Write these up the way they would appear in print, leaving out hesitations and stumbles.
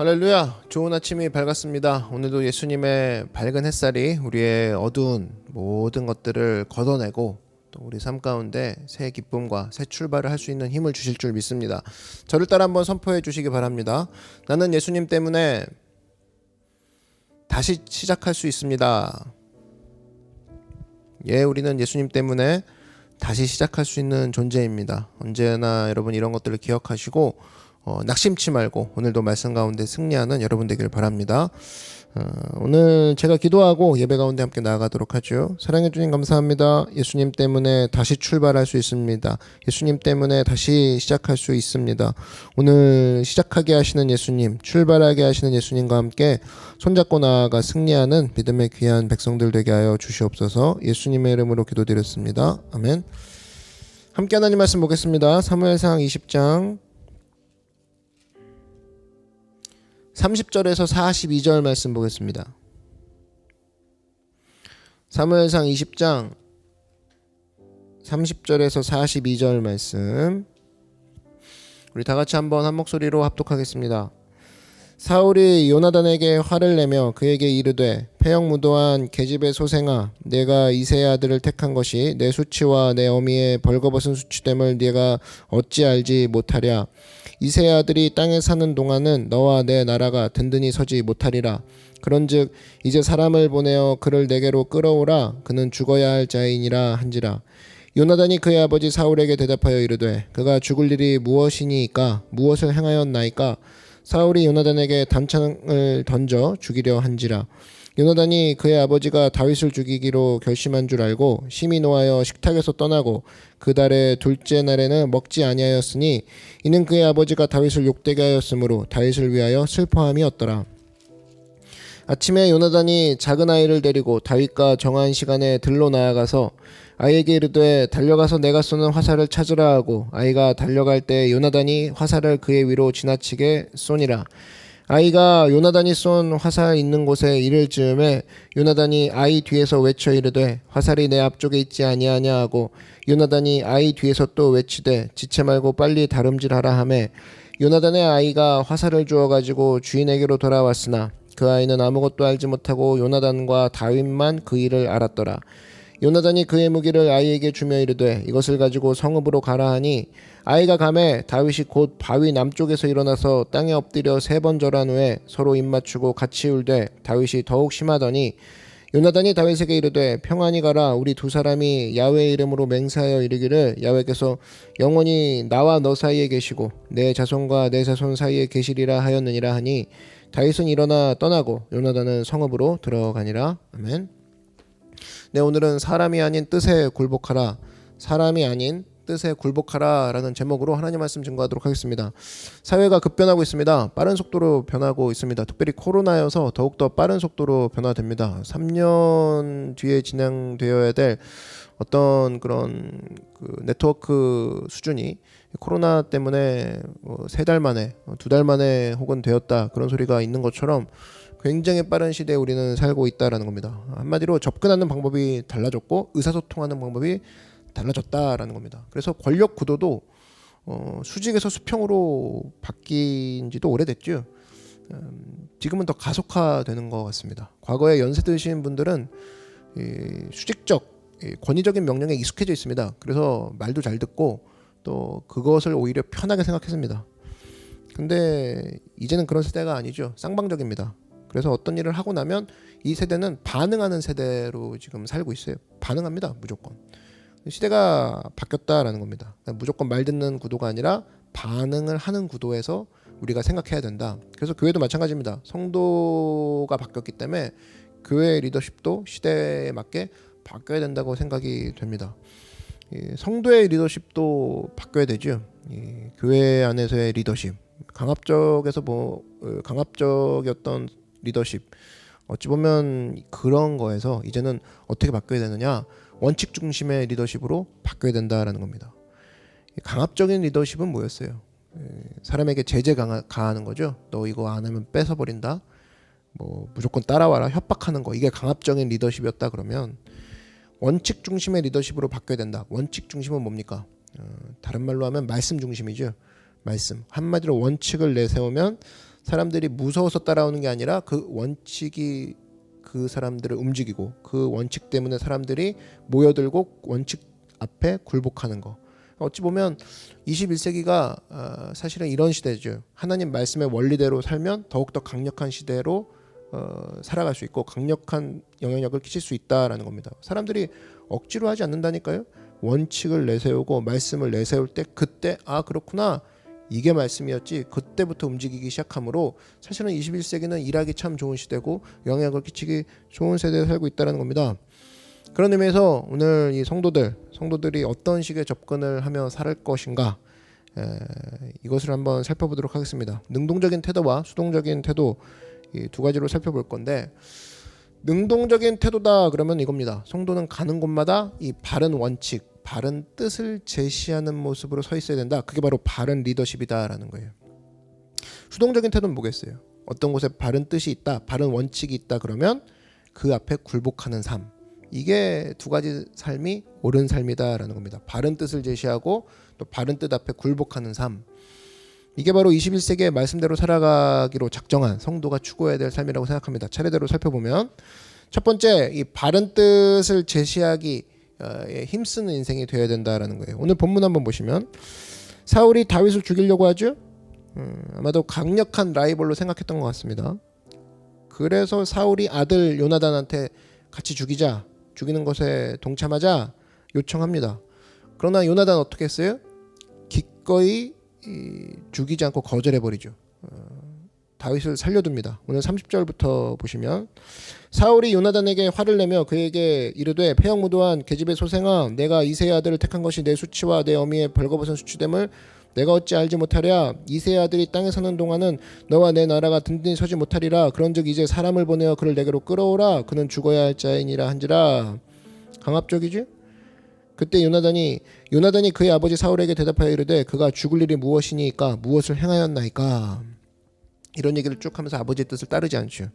할렐루야. 좋은 아침이 밝았습니다. 오늘도 예수님의 밝은 햇살이 우리의 어두운 모든 것들을 걷어내고 또 우리 삶 가운데 새 기쁨과 새 출발을 할 수 있는 힘을 주실 줄 믿습니다. 저를 따라 한번 선포해 주시기 바랍니다. 나는 예수님 때문에 다시 시작할 수 있습니다. 우리는 예수님 때문에 다시 시작할 수 있는 존재입니다. 언제나 여러분 이런 것들을 기억하시고 낙심치 말고 오늘도 말씀 가운데 승리하는 여러분 되길 바랍니다. 오늘 제가 기도하고 예배 가운데 함께 나아가도록 하죠. 사랑해 주님 감사합니다. 예수님 때문에 다시 출발할 수 있습니다. 예수님 때문에 다시 시작할 수 있습니다. 오늘 시작하게 하시는 예수님, 출발하게 하시는 예수님과 함께 손잡고 나아가 승리하는 믿음의 귀한 백성들 되게 하여 주시옵소서. 예수님의 이름으로 기도드렸습니다. 아멘. 함께 하나님 말씀 보겠습니다. 사무엘상 20장 30절에서 42절 말씀 보겠습니다. 사무엘상 20장 30절에서 42절 말씀 우리 다같이 한번 한 목소리로 합독하겠습니다. 사울이 요나단에게 화를 내며 그에게 이르되 패역무도한 계집의 소생아, 내가 이새의 아들을 택한 것이 내 수치와 내 어미의 벌거벗은 수치됨을 네가 어찌 알지 못하랴. 이새의 아들이 땅에 사는 동안은 너와 내 나라가 든든히 서지 못하리라. 그런즉 이제 사람을 보내어 그를 내게로 끌어오라. 그는 죽어야 할 자이니라 한지라. 요나단이 그의 아버지 사울에게 대답하여 이르되 그가 죽을 일이 무엇이니이까? 무엇을 행하였나이까? 사울이 요나단에게 단창을 던져 죽이려 한지라. 요나단이 그의 아버지가 다윗을 죽이기로 결심한 줄 알고 심히 노하여 식탁에서 떠나고 그 달의 둘째 날에는 먹지 아니하였으니 이는 그의 아버지가 다윗을 욕되게 하였으므로 다윗을 위하여 슬퍼함이었더라. 아침에 요나단이 작은 아이를 데리고 다윗과 정한 시간에 들로 나아가서 아이에게 이르되 달려가서 내가 쏘는 화살을 찾으라 하고 아이가 달려갈 때 요나단이 화살을 그의 위로 지나치게 쏘니라. 아이가 요나단이 쏜 화살 있는 곳에 이를 즈음에 요나단이 아이 뒤에서 외쳐 이르되 화살이 내 앞쪽에 있지 아니하냐 하고 요나단이 아이 뒤에서 또 외치되 지체 말고 빨리 다름질하라 하매 요나단의 아이가 화살을 주어 가지고 주인에게로 돌아왔으나 그 아이는 아무것도 알지 못하고 요나단과 다윗만 그 일을 알았더라. 요나단이 그의 무기를 아이에게 주며 이르되 이것을 가지고 성읍으로 가라 하니 아이가 가매 다윗이 곧 바위 남쪽에서 일어나서 땅에 엎드려 3번 절한 후에 서로 입맞추고 같이 울되 다윗이 더욱 심하더니 요나단이 다윗에게 이르되 평안히 가라. 우리 두 사람이 야훼의 이름으로 맹세하여 이르기를 야훼께서 영원히 나와 너 사이에 계시고 내 자손과 내 자손 사이에 계시리라 하였느니라 하니 다윗은 일어나 떠나고 요나단은 성읍으로 들어가니라. 아멘. 네, 오늘은 사람이 아닌 뜻에 굴복하라, 사람이 아닌 뜻에 굴복하라 라는 제목으로 하나님 말씀 증거하도록 하겠습니다. 사회가 급변하고 있습니다. 빠른 속도로 변하고 있습니다. 특별히 코로나여서 더욱더 빠른 속도로 변화됩니다. 3년 뒤에 진행되어야 될 어떤 그런 네트워크 수준이 코로나 때문에 3달 만에 2달 만에 혹은 되었다 그런 소리가 있는 것처럼 굉장히 빠른 시대에 우리는 살고 있다라는 겁니다. 한마디로 접근하는 방법이 달라졌고 의사소통하는 방법이 달라졌다라는 겁니다. 그래서 권력 구도도 수직에서 수평으로 바뀐 지도 오래됐죠. 지금은 더 가속화되는 것 같습니다. 과거에 연세 드신 분들은 수직적 권위적인 명령에 익숙해져 있습니다. 그래서 말도 잘 듣고 또 그것을 오히려 편하게 생각했습니다. 근데 이제는 그런 세대가 아니죠. 쌍방적입니다. 그래서 어떤 일을 하고 나면 이 세대는 반응하는 세대로 지금 살고 있어요. 반응합니다. 무조건. 시대가 바뀌었다라는 겁니다. 무조건 말 듣는 구도가 아니라 반응을 하는 구도에서 우리가 생각해야 된다. 그래서 교회도 마찬가지입니다. 성도가 바뀌었기 때문에 교회 리더십도 시대에 맞게 바뀌어야 된다고 생각이 됩니다. 성도의 리더십도 바뀌어야 되죠. 교회 안에서의 리더십, 강압적이었던 리더십, 어찌 보면 그런 거에서 이제는 어떻게 바뀌어야 되느냐, 원칙 중심의 리더십으로 바뀌어야 된다라는 겁니다. 강압적인 리더십은 뭐였어요? 사람에게 제재 가하는 거죠. 너 이거 안 하면 뺏어버린다, 무조건 따라와라, 협박하는 거, 이게 강압적인 리더십이었다. 그러면 원칙 중심의 리더십으로 바뀌어야 된다. 원칙 중심은 뭡니까? 다른 말로 하면 말씀 중심이죠. 말씀. 한마디로 원칙을 내세우면 사람들이 무서워서 따라오는 게 아니라 그 원칙이 그 사람들을 움직이고 그 원칙 때문에 사람들이 모여들고 원칙 앞에 굴복하는 거. 어찌 보면 21세기가 사실은 이런 시대죠. 하나님 말씀의 원리대로 살면 더욱더 강력한 시대로 살아갈 수 있고 강력한 영향력을 끼칠 수 있다라는 겁니다. 사람들이 억지로 하지 않는다니까요. 원칙을 내세우고 말씀을 내세울 때 그때 그렇구나 이게 말씀이었지 그때부터 움직이기 시작하므로 사실은 21세기는 일하기 참 좋은 시대고 영향력을 끼치기 좋은 세대에 살고 있다는 겁니다. 그런 의미에서 오늘 이 성도들이 어떤 식의 접근을 하며 살 것인가 이것을 한번 살펴보도록 하겠습니다. 능동적인 태도와 수동적인 태도 이 두 가지로 살펴볼 건데 능동적인 태도다 그러면 이겁니다. 성도는 가는 곳마다 이 바른 원칙, 바른 뜻을 제시하는 모습으로 서 있어야 된다. 그게 바로 바른 리더십이다라는 거예요. 수동적인 태도는 뭐겠어요? 어떤 곳에 바른 뜻이 있다, 바른 원칙이 있다 그러면 그 앞에 굴복하는 삶. 이게 두 가지 삶이 옳은 삶이다라는 겁니다. 바른 뜻을 제시하고 또 바른 뜻 앞에 굴복하는 삶. 이게 바로 21세기의 말씀대로 살아가기로 작정한 성도가 추구해야 될 삶이라고 생각합니다. 차례대로 살펴보면 첫 번째, 이 바른 뜻을 제시하기 힘쓰는 인생이 되어야 된다라는 거예요. 오늘 본문 한번 보시면 사울이 다윗을 죽이려고 하죠. 아마도 강력한 라이벌로 생각했던 것 같습니다. 그래서 사울이 아들 요나단한테 같이 죽이는 것에 동참하자 요청합니다. 그러나 요나단 어떻게 했어요? 기꺼이 죽이지 않고 거절해버리죠. 다윗을 살려둡니다. 오늘 30절부터 보시면 사울이 요나단에게 화를 내며 그에게 이르되 패역무도한 계집의 소생아 내가 이새의 아들을 택한 것이 내 수치와 내 어미의 벌거벗은 수치됨을 내가 어찌 알지 못하랴. 이새의 아들이 땅에 사는 동안은 너와 내 나라가 든든히 서지 못하리라. 그런즉 이제 사람을 보내어 그를 내게로 끌어오라. 그는 죽어야 할 자이니라 한지라. 강압적이지? 그때 요나단이 그의 아버지 사울에게 대답하여 이르되 그가 죽을 일이 무엇이니까 무엇을 행하였나이까. 이런 얘기를 쭉 하면서 아버지의 뜻을 따르지 않죠.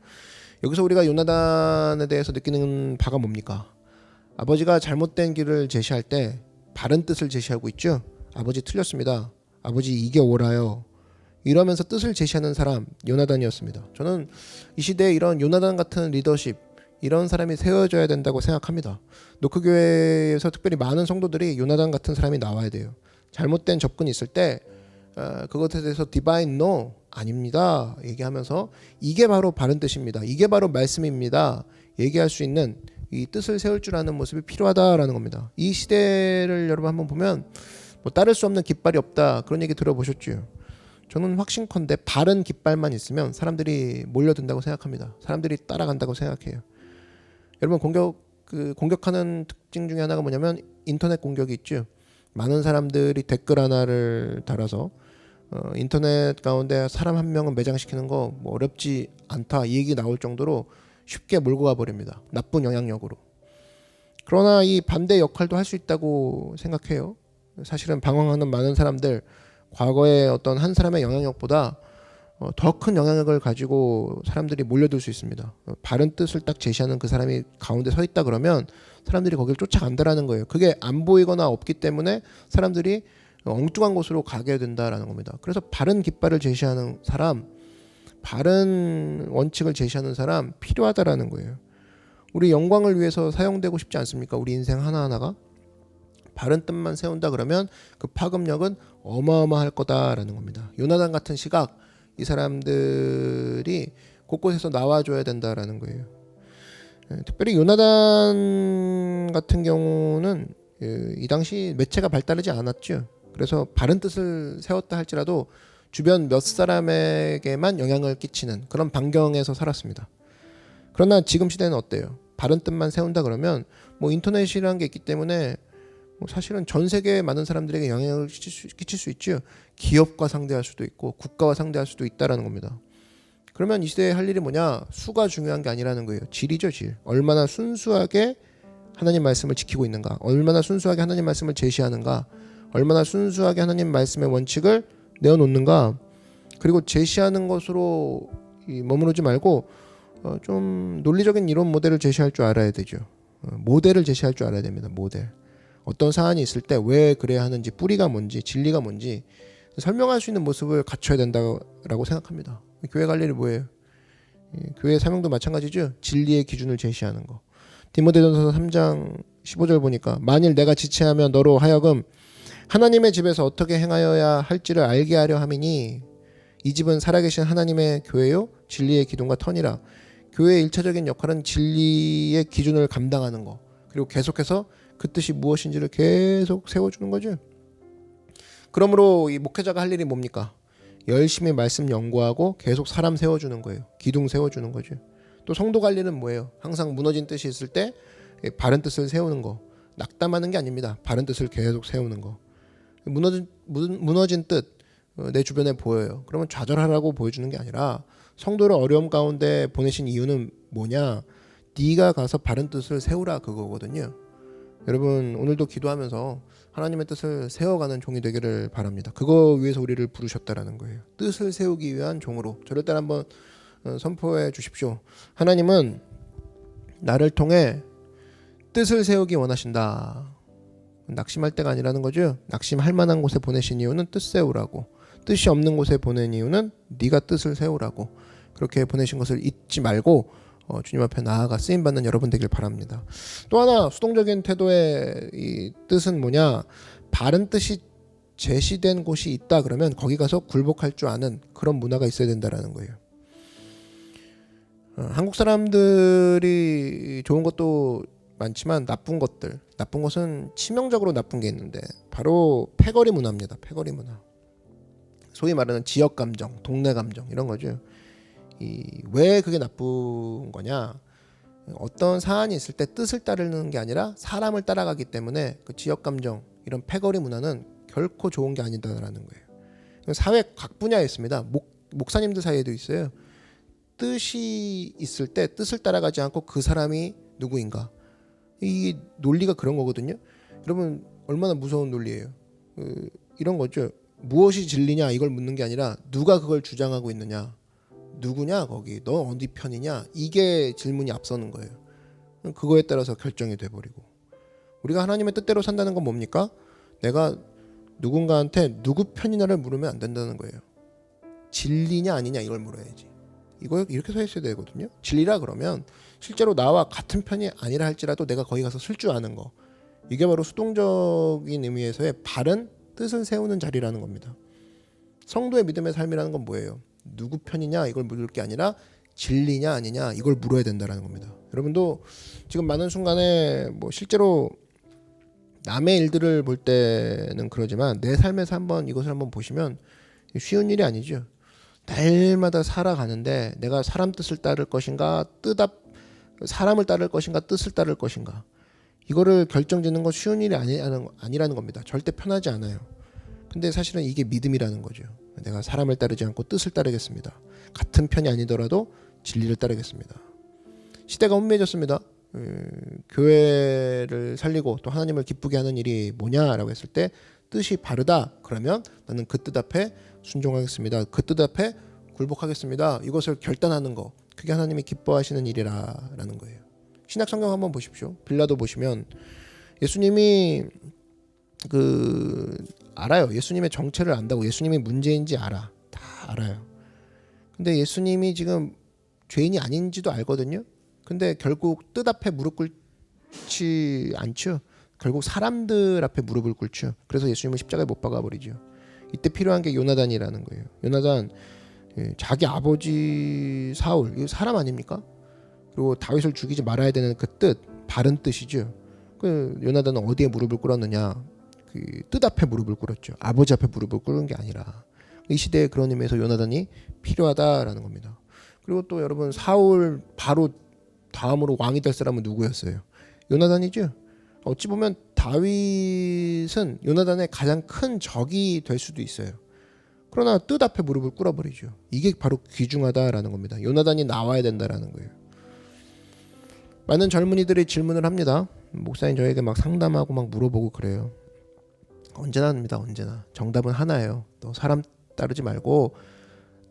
여기서 우리가 요나단에 대해서 느끼는 바가 뭡니까? 아버지가 잘못된 길을 제시할 때 바른 뜻을 제시하고 있죠. 아버지 틀렸습니다. 아버지 이게 옳아요. 이러면서 뜻을 제시하는 사람 요나단이었습니다. 저는 이 시대에 이런 요나단 같은 리더십 이런 사람이 세워져야 된다고 생각합니다. 노크교회에서 특별히 많은 성도들이 요나단 같은 사람이 나와야 돼요. 잘못된 접근이 있을 때 그것에 대해서 디바인 노 아닙니다 얘기하면서 이게 바로 바른 뜻입니다. 이게 바로 말씀입니다. 얘기할 수 있는 이 뜻을 세울 줄 아는 모습이 필요하다라는 겁니다. 이 시대를 여러분 한번 보면 뭐 따를 수 없는 깃발이 없다 그런 얘기 들어보셨죠? 저는 확신컨대 바른 깃발만 있으면 사람들이 몰려든다고 생각합니다. 사람들이 따라간다고 생각해요. 여러분 공격하는 특징 중에 하나가 뭐냐면 인터넷 공격이 있죠. 많은 사람들이 댓글 하나를 달아서 인터넷 가운데 사람 한 명은 매장시키는 거 뭐 어렵지 않다 이 얘기 나올 정도로 쉽게 몰고 가버립니다. 나쁜 영향력으로. 그러나 이 반대 역할도 할 수 있다고 생각해요. 사실은 방황하는 많은 사람들 과거의 어떤 한 사람의 영향력보다 더 큰 영향력을 가지고 사람들이 몰려들 수 있습니다. 바른 뜻을 딱 제시하는 그 사람이 가운데 서 있다 그러면 사람들이 거길 쫓아간다라는 거예요. 그게 안 보이거나 없기 때문에 사람들이 엉뚱한 곳으로 가게 된다라는 겁니다. 그래서 바른 깃발을 제시하는 사람, 바른 원칙을 제시하는 사람 필요하다라는 거예요. 우리 영광을 위해서 사용되고 싶지 않습니까? 우리 인생 하나하나가 바른 뜻만 세운다 그러면 그 파급력은 어마어마할 거다라는 겁니다. 요나단 같은 시각 이 사람들이 곳곳에서 나와줘야 된다라는 거예요. 특별히 요나단 같은 경우는 이 당시 매체가 발달하지 않았죠. 그래서 바른 뜻을 세웠다 할지라도 주변 몇 사람에게만 영향을 끼치는 그런 반경에서 살았습니다. 그러나 지금 시대는 어때요? 바른 뜻만 세운다 그러면 뭐 인터넷이라는 게 있기 때문에 사실은 전 세계의 많은 사람들에게 영향을 끼칠 수 있죠. 기업과 상대할 수도 있고 국가와 상대할 수도 있다라는 겁니다. 그러면 이 시대에 할 일이 뭐냐? 수가 중요한 게 아니라는 거예요. 질이죠, 질. 얼마나 순수하게 하나님 말씀을 지키고 있는가, 얼마나 순수하게 하나님 말씀을 제시하는가, 얼마나 순수하게 하나님 말씀의 원칙을 내어놓는가. 그리고 제시하는 것으로 머무르지 말고 좀 논리적인 이론 모델을 제시할 줄 알아야 되죠. 모델을 제시할 줄 알아야 됩니다. 모델. 어떤 사안이 있을 때 왜 그래야 하는지, 뿌리가 뭔지, 진리가 뭔지 설명할 수 있는 모습을 갖춰야 된다고 생각합니다. 교회 갈 일이 뭐예요? 교회의 사명도 마찬가지죠. 진리의 기준을 제시하는 거. 디모데전서 3장 15절 보니까 만일 내가 지체하면 너로 하여금 하나님의 집에서 어떻게 행하여야 할지를 알게 하려 함이니 이 집은 살아계신 하나님의 교회요 진리의 기둥과 터니라. 교회의 1차적인 역할은 진리의 기준을 감당하는 거. 그리고 계속해서 그 뜻이 무엇인지를 계속 세워주는 거죠. 그러므로 이 목회자가 할 일이 뭡니까? 열심히 말씀 연구하고 계속 사람 세워주는 거예요. 기둥 세워주는 거죠. 또 성도 관리는 뭐예요? 항상 무너진 뜻이 있을 때 바른 뜻을 세우는 거. 낙담하는 게 아닙니다. 바른 뜻을 계속 세우는 거. 무너진 뜻 내 주변에 보여요. 그러면 좌절하라고 보여주는 게 아니라 성도를 어려움 가운데 보내신 이유는 뭐냐? 네가 가서 바른 뜻을 세우라 그거거든요. 여러분 오늘도 기도하면서 하나님의 뜻을 세워가는 종이 되기를 바랍니다. 그거 위해서 우리를 부르셨다라는 거예요. 뜻을 세우기 위한 종으로. 저를 따라 한번 선포해 주십시오. 하나님은 나를 통해 뜻을 세우기 원하신다. 낙심할 때가 아니라는 거죠. 낙심할 만한 곳에 보내신 이유는 뜻 세우라고. 뜻이 없는 곳에 보낸 이유는 네가 뜻을 세우라고. 그렇게 보내신 것을 잊지 말고 주님 앞에 나아가 쓰임받는 여러분 되길 바랍니다. 또 하나 수동적인 태도의 이 뜻은 뭐냐? 바른 뜻이 제시된 곳이 있다 그러면 거기 가서 굴복할 줄 아는 그런 문화가 있어야 된다라는 거예요. 한국 사람들이 좋은 것도 많지만 나쁜 것은 치명적으로 나쁜 게 있는데 바로 패거리 문화입니다. 패거리 문화. 소위 말하는 지역 감정, 동네 감정 이런 거죠. 왜 그게 나쁜 거냐? 어떤 사안이 있을 때 뜻을 따르는 게 아니라 사람을 따라가기 때문에 그 지역 감정 이런 패거리 문화는 결코 좋은 게 아니다라는 거예요. 사회 각 분야에 있습니다. 목사님들 사이에도 있어요. 뜻이 있을 때 뜻을 따라가지 않고 그 사람이 누구인가? 이 논리가 그런 거거든요. 여러분 얼마나 무서운 논리예요. 이런 거죠. 무엇이 진리냐 이걸 묻는 게 아니라 누가 그걸 주장하고 있느냐, 누구냐 거기, 너 어디 편이냐, 이게 질문이 앞서는 거예요. 그거에 따라서 결정이 돼버리고. 우리가 하나님의 뜻대로 산다는 건 뭡니까? 내가 누군가한테 누구 편이냐를 물으면 안 된다는 거예요. 진리냐 아니냐 이걸 물어야지. 이거 이렇게 서 있어야 되거든요. 진리라 그러면 실제로 나와 같은 편이 아니라 할지라도 내가 거기 가서 쓸 줄 아는 거. 이게 바로 수동적인 의미에서의 바른 뜻을 세우는 자리라는 겁니다. 성도의 믿음의 삶이라는 건 뭐예요? 누구 편이냐 이걸 물을 게 아니라 진리냐 아니냐 이걸 물어야 된다는 겁니다. 여러분도 지금 많은 순간에 뭐 실제로 남의 일들을 볼 때는 그러지만 내 삶에서 한번 이것을 한번 보시면 쉬운 일이 아니죠. 날마다 살아가는데 내가 사람 뜻을 따를 것인가 사람을 따를 것인가 뜻을 따를 것인가 이거를 결정짓는 건 쉬운 일이 아니라는 겁니다. 절대 편하지 않아요. 근데 사실은 이게 믿음이라는 거죠. 내가 사람을 따르지 않고 뜻을 따르겠습니다. 같은 편이 아니더라도 진리를 따르겠습니다. 시대가 혼미해졌습니다. 교회를 살리고 또 하나님을 기쁘게 하는 일이 뭐냐라고 했을 때 뜻이 바르다 그러면 나는 그 뜻 앞에 순종하겠습니다. 그 뜻 앞에 굴복하겠습니다. 이것을 결단하는 거 그게 하나님이 기뻐하시는 일이라는 거예요. 신약 성경 한번 보십시오. 빌라도 보시면 예수님이 알아요. 예수님의 정체를 안다고. 예수님이 문제인지 다 알아요. 근데 예수님이 지금 죄인이 아닌지도 알거든요. 근데 결국 뜻 앞에 무릎 꿇지 않죠. 결국 사람들 앞에 무릎을 꿇죠. 그래서 예수님을 십자가에 못 박아버리죠. 이때 필요한 게 요나단이라는 거예요. 요나단 자기 아버지 사울 이거 사람 아닙니까? 그리고 다윗을 죽이지 말아야 되는 그 뜻 바른 뜻이죠. 그 요나단은 어디에 무릎을 꿇었느냐? 그 뜻 앞에 무릎을 꿇었죠. 아버지 앞에 무릎을 꿇은 게 아니라 이 시대에 그런 의미에서 요나단이 필요하다라는 겁니다. 그리고 또 여러분 사울 바로 다음으로 왕이 될 사람은 누구였어요? 요나단이죠. 어찌 보면 다윗은 요나단의 가장 큰 적이 될 수도 있어요. 그러나 뜻 앞에 무릎을 꿇어버리죠. 이게 바로 귀중하다라는 겁니다. 요나단이 나와야 된다라는 거예요. 많은 젊은이들이 질문을 합니다. 목사님 저에게 막 상담하고 막 물어보고 그래요. 언제나 합니다. 언제나. 정답은 하나예요. 너 사람 따르지 말고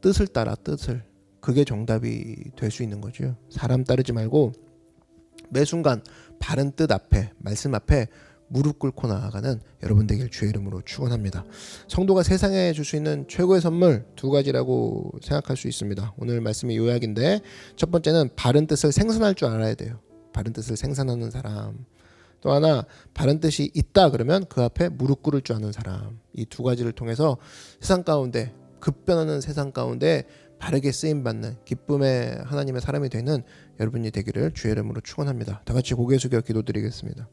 뜻을 따라 뜻을. 그게 정답이 될 수 있는 거죠. 사람 따르지 말고 매 순간 바른 뜻 앞에 말씀 앞에 무릎 꿇고 나아가는 여러분 되길 주의 이름으로 축원합니다. 성도가 세상에 줄 수 있는 최고의 선물 두 가지라고 생각할 수 있습니다. 오늘 말씀이 요약인데 첫 번째는 바른 뜻을 생산할 줄 알아야 돼요. 바른 뜻을 생산하는 사람. 또 하나 바른 뜻이 있다 그러면 그 앞에 무릎 꿇을 줄 아는 사람. 이 두 가지를 통해서 세상 가운데 급변하는 세상 가운데 바르게 쓰임받는 기쁨의 하나님의 사람이 되는 여러분이 되기를 주의 이름으로 축원합니다. 다 같이 고개 숙여 기도드리겠습니다.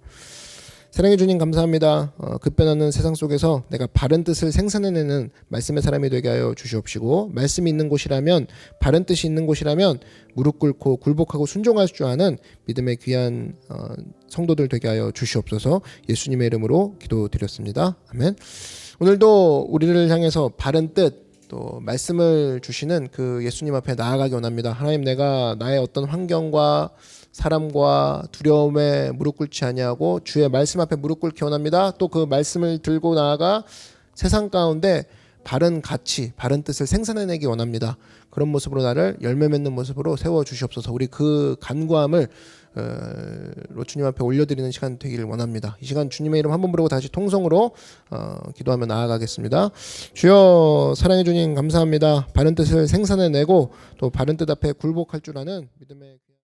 사랑해 주님 감사합니다. 급변하는 세상 속에서 내가 바른 뜻을 생산해내는 말씀의 사람이 되게 하여 주시옵시고 말씀이 있는 곳이라면 바른 뜻이 있는 곳이라면 무릎 꿇고 굴복하고 순종할 줄 아는 믿음의 귀한 성도들 되게 하여 주시옵소서. 예수님의 이름으로 기도드렸습니다. 아멘. 오늘도 우리를 향해서 바른 뜻 또 말씀을 주시는 그 예수님 앞에 나아가기 원합니다. 하나님, 내가 나의 어떤 환경과 사람과 두려움에 무릎 꿇지 아니하고 주의 말씀 앞에 무릎 꿇기 원합니다. 또 그 말씀을 들고 나아가 세상 가운데 바른 가치, 바른 뜻을 생산해내기 원합니다. 그런 모습으로 나를 열매 맺는 모습으로 세워 주시옵소서. 우리 그 간구함을 주님 앞에 올려드리는 시간 되기를 원합니다. 이 시간 주님의 이름 한번 부르고 다시 통성으로 기도하며 나아가겠습니다. 주여, 사랑해 주님 감사합니다. 바른 뜻을 생산해내고 또 바른 뜻 앞에 굴복할 줄 아는 믿음의